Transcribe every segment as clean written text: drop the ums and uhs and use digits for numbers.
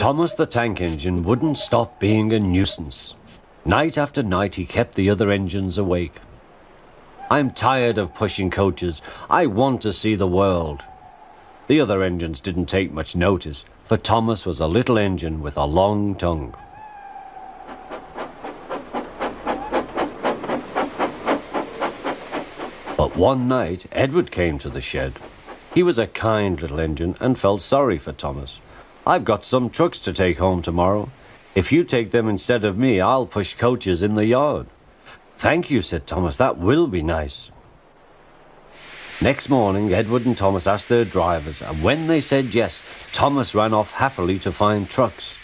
Thomas the Tank Engine wouldn't stop being a nuisance. Night after night he kept the other engines awake. "I'm tired of pushing coaches. I want to see the world." The other engines didn't take much notice, for Thomas was a little engine with a long tongue. But one night Edward came to the shed. He was a kind little engine and felt sorry for Thomas. "I've got some trucks to take home tomorrow. If you take them instead of me, I'll push coaches in the yard." "Thank you," said Thomas. "That will be nice." Next morning, Edward and Thomas asked their drivers, and when they said yes, Thomas ran off happily to find trucks.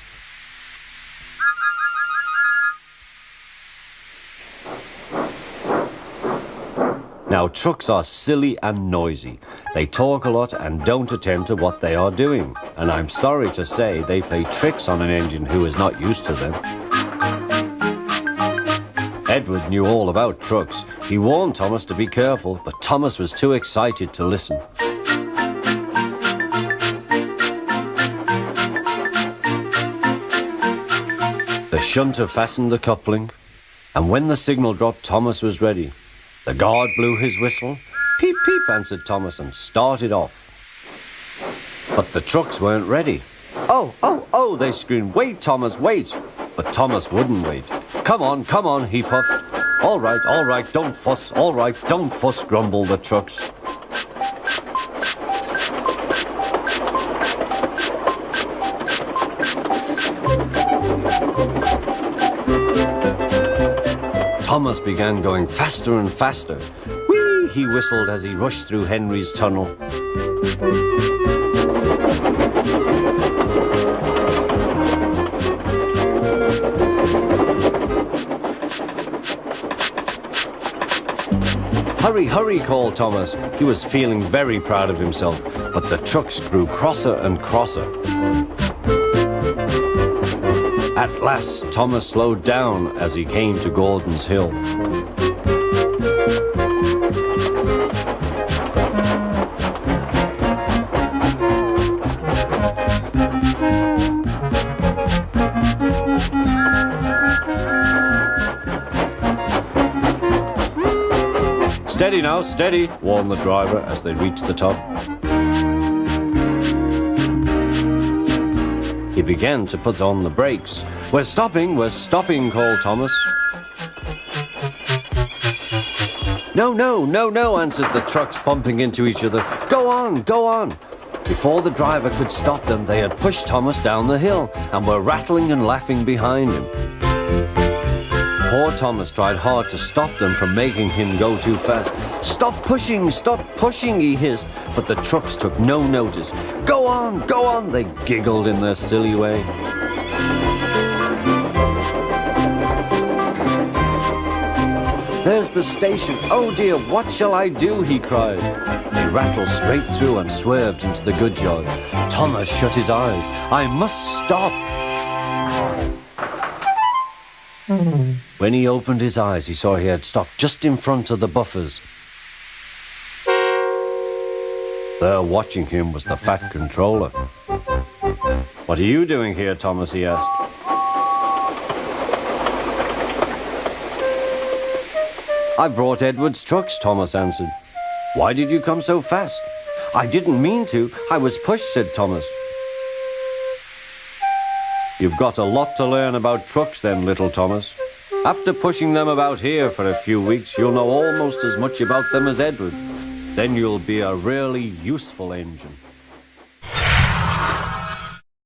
Now, trucks are silly and noisy. They talk a lot and don't attend to what they are doing. And I'm sorry to say they play tricks on an engine who is not used to them. Edward knew all about trucks. He warned Thomas to be careful, but Thomas was too excited to listen. The shunter fastened the coupling, and when the signal dropped, Thomas was ready. The guard blew his whistle. "Peep, peep," answered Thomas, and started off. But the trucks weren't ready. "Oh, oh, oh," they screamed. "Wait, Thomas, wait." But Thomas wouldn't wait. Come on," he puffed. All right, don't fuss. All right, don't fuss," grumbled the trucks. Thomas began going faster and faster. "Whee!" he whistled as he rushed through Henry's tunnel. "Hurry, hurry," called Thomas. He was feeling very proud of himself, but the trucks grew crosser and crosser. At last, Thomas slowed down as he came to Gordon's Hill. "Steady now, steady," warned the driver as they reached the top. He began to put on the brakes. We're stopping," called Thomas. No," answered the trucks, bumping into each other. Go on." Before the driver could stop them, they had pushed Thomas down the hill and were rattling and laughing behind him. Poor Thomas tried hard to stop them from making him go too fast. Stop pushing, he hissed, but the trucks took no notice. Go on, they giggled in their silly way. "There's the station. Oh dear, what shall I do?" he cried. They rattled straight through and swerved into the goods yard. Thomas shut his eyes. "I must stop." When he opened his eyes, he saw he had stopped just in front of the buffers. There watching him was the fat controller. "What are you doing here, Thomas?" he asked. "I brought Edward's trucks," Thomas answered. "Why did you come so fast?" "I didn't mean to. I was pushed," said Thomas. "You've got a lot to learn about trucks then, little Thomas. After pushing them about here for a few weeks, you'll know almost as much about them as Edward. Then you'll be a really useful engine."